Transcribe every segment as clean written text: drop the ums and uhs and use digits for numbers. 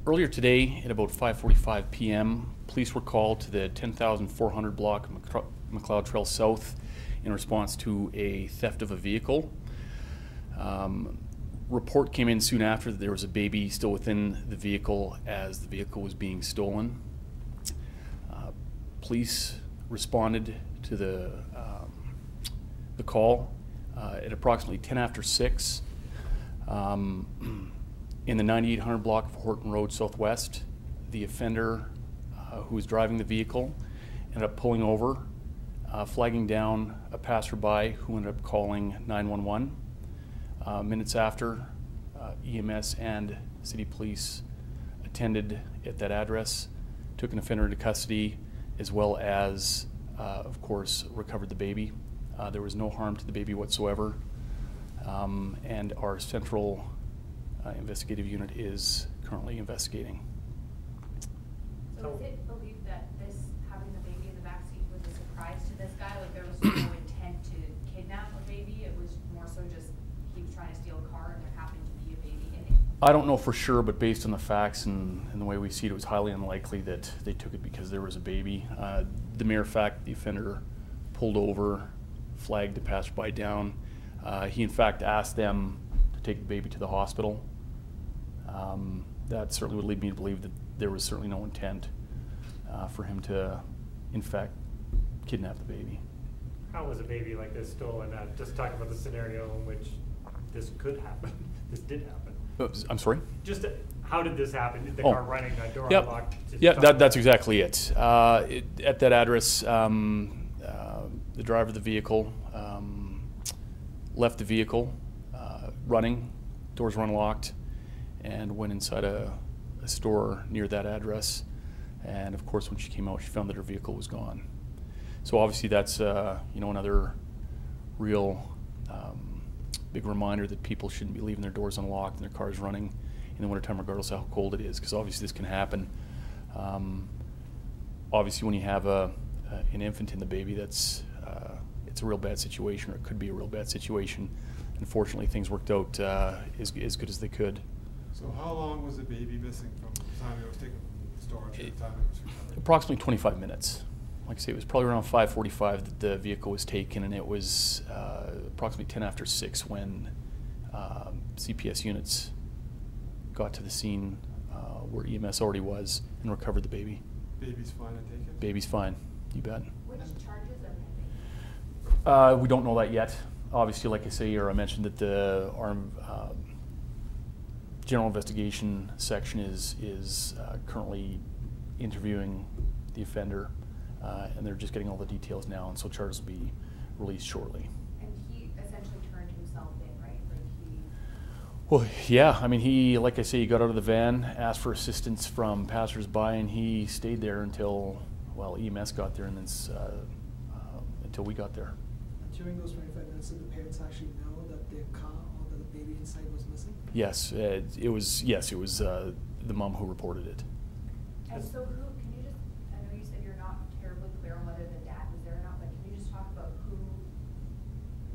Earlier today at about 5:45 p.m., police were called to the 10,400 block of Macleod Trail S.E in response to a theft of a vehicle. Report came in soon after that there was a baby still within the vehicle as the vehicle was being stolen. Police responded to the call at approximately 10 after 6. In the 9800 block of Horton Road S.W, the offender who was driving the vehicle ended up pulling over, flagging down a passerby who ended up calling 911. Minutes after, EMS and city police attended at that address, took an offender into custody, as well as, of course, recovered the baby. There was no harm to the baby whatsoever, and our central investigative unit is currently investigating. So is it believed that this, having the baby in the backseat, was a surprise to this guy? Like there was no intent to kidnap a baby? It was more so just he was trying to steal a car and there happened to be a baby in it? I don't know for sure, but based on the facts and the way we see it, it was highly unlikely that they took it because there was a baby. The mere fact the offender pulled over, flagged the passerby down, he in fact asked them to take the baby to the hospital. That certainly would lead me to believe that there was certainly no intent for him to, in fact, kidnap the baby. How was a baby like this stolen? Just talk about the scenario in which this could happen. This did happen. I'm sorry? Just how did this happen? The car running, that door Yep. unlocked? Yeah, that's exactly it. At that address, the driver of the vehicle left the vehicle running, doors were unlocked, and went inside a store near that address. And of course, when she came out, she found that her vehicle was gone. So obviously, that's another real big reminder that people shouldn't be leaving their doors unlocked and their cars running in the wintertime, regardless of how cold it is, because obviously this can happen. Obviously, when you have an infant in the baby, it's a real bad situation, or it could be a real bad situation. Unfortunately, things worked out as good as they could. So how long was the baby missing from the time it was taken from the store to the time it was recovered? Approximately 25 minutes. Like I say, it was probably around 5:45 that the vehicle was taken, and it was approximately 10 after 6 when CPS units got to the scene where EMS already was and recovered the baby. Baby's fine, I take it? Baby's fine, you bet. Which charges are pending? We don't know that yet. Obviously, like I say, or I mentioned that our general investigation section is currently interviewing the offender, and they're just getting all the details now, and so charges will be released shortly. And he essentially turned himself in, right? Like he... Well, yeah, I mean, he, like I say, he got out of the van, asked for assistance from passersby, and he stayed there until, well, EMS got there, and then until we got there. During those 25 minutes, did the parents actually know that their car or the baby inside was missing? Yes, it was the mom who reported it. And so who, can you just, I know you said you're not terribly clear on whether the dad was there or not, but can you just talk about who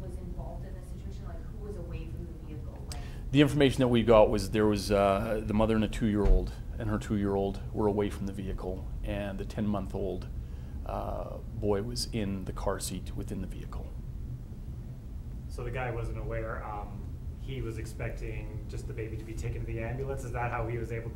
was involved in this situation? Like who was away from the vehicle? Like, the information that we got was there was the mother and a 2-year-old, and her 2-year-old were away from the vehicle, and the 10-month-old boy was in the car seat within the vehicle. So the guy wasn't aware. He was expecting just the baby to be taken to the ambulance. Is that how he was able?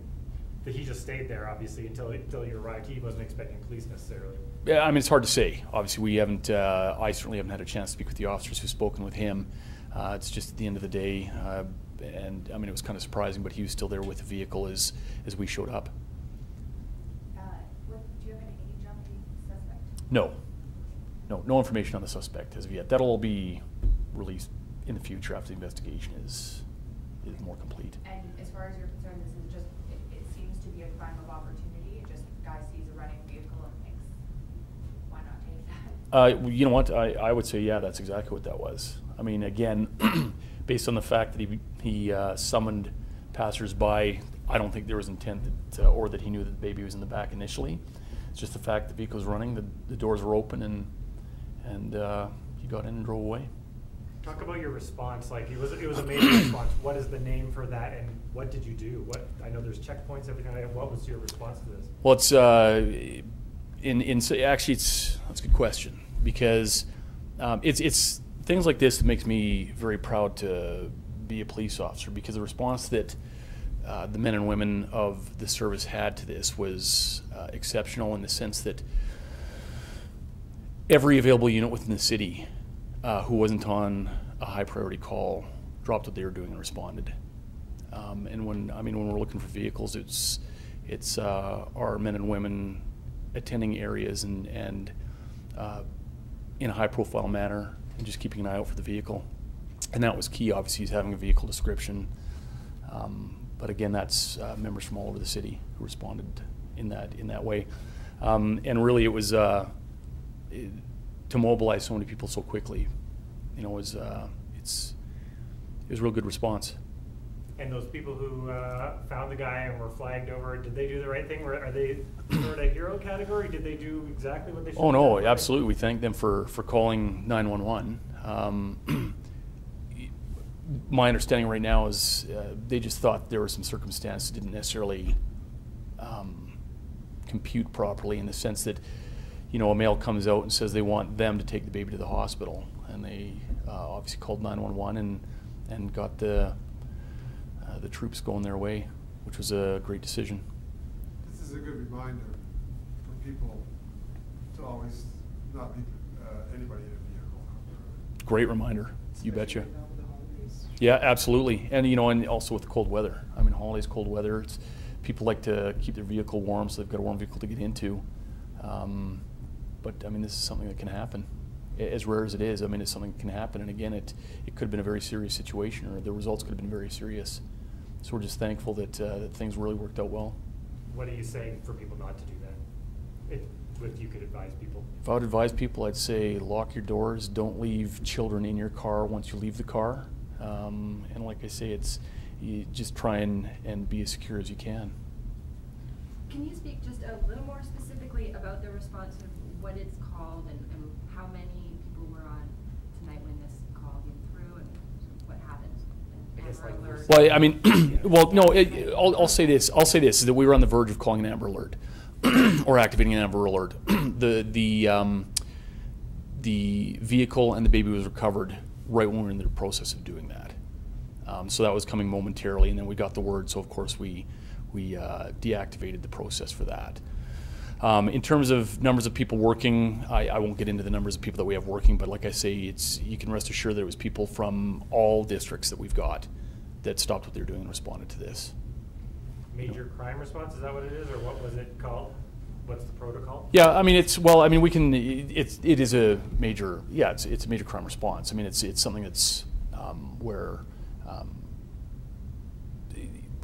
He just stayed there, obviously, until you arrived. He wasn't expecting police necessarily. Yeah, I mean, it's hard to say. Obviously, we haven't. I certainly haven't had a chance to speak with the officers who've spoken with him. It's just at the end of the day, and I mean, it was kind of surprising, but he was still there with the vehicle as we showed up. do you have an age on the suspect? No information on the suspect as of yet. That'll all be released in the future after the investigation is more complete. And as far as you're concerned, this is just, it seems to be a crime of opportunity. It just, guy sees a running vehicle and thinks, why not take that? You know what? I would say, yeah, that's exactly what that was. I mean, again, based on the fact that he summoned passersby, I don't think there was intent that, or that he knew that the baby was in the back initially. It's just the fact the vehicle was running, the doors were open, and he got in and drove away. Talk about your response. Like it was a major response. What is the name for that, and what did you do? I know there's checkpoints, everything like that. What was your response to this? Well, it's actually that's a good question, because it's things like this that makes me very proud to be a police officer, because the response that the men and women of the service had to this was exceptional, in the sense that every available unit within the city who wasn't on a high priority call dropped what they were doing and responded. And when we're looking for vehicles, it's our men and women attending areas and in a high profile manner, and just keeping an eye out for the vehicle. And that was key, obviously, is having a vehicle description. But again, that's members from all over the city who responded in that way. And really, it was to mobilize so many people so quickly. It was a real good response. And those people who found the guy and were flagged over, did they do the right thing? Are they sort of hero category? Did they do exactly what they should have done? Oh no, absolutely. We thank them for calling 911. My understanding right now is they just thought there were some circumstances that didn't necessarily compute properly, in the sense that, a male comes out and says they want them to take the baby to the hospital, and they obviously called 911 and got the troops going their way, which was a great decision. This is a good reminder for people to always not leave anybody in a vehicle. Great reminder, you betcha. Especially now with the holidays. Yeah, absolutely. And and also with cold weather. Holidays, cold weather, people like to keep their vehicle warm, so they've got a warm vehicle to get into. But this is something that can happen. As rare as it is, it's something that can happen. And again, it could have been a very serious situation, or the results could have been very serious. So we're just thankful that things really worked out well. What are you saying for people not to do that? What you could advise people? If I would advise people, I'd say lock your doors. Don't leave children in your car once you leave the car. And like I say, you just try and be as secure as you can. Can you speak just a little more specifically about the response of what it's called, and how many people were on tonight when this call came through, and what happened? Well, no. I'll say this. Is that we were on the verge of calling an Amber Alert, or activating an Amber Alert. The vehicle and the baby was recovered right when we were in the process of doing that. So that was coming momentarily, and then we got the word. So of course we deactivated the process for that. In terms of numbers of people working, I won't get into the numbers of people that we have working, but like I say, you can rest assured that it was people from all districts that we've got that stopped what they were doing and responded to this. Major crime response, is that what it is, or what was it called? What's the protocol? Yeah, it is a major, it's a major crime response. It's something that's where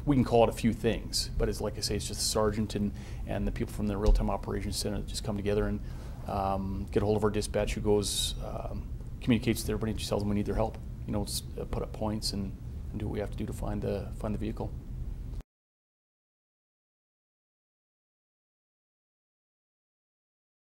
we can call it a few things, but it's like I say, it's just the sergeant and the people from the real-time operations center that just come together and get a hold of our dispatch, who goes, communicates with everybody and just tells them we need their help. Put up points and do what we have to do to find the vehicle.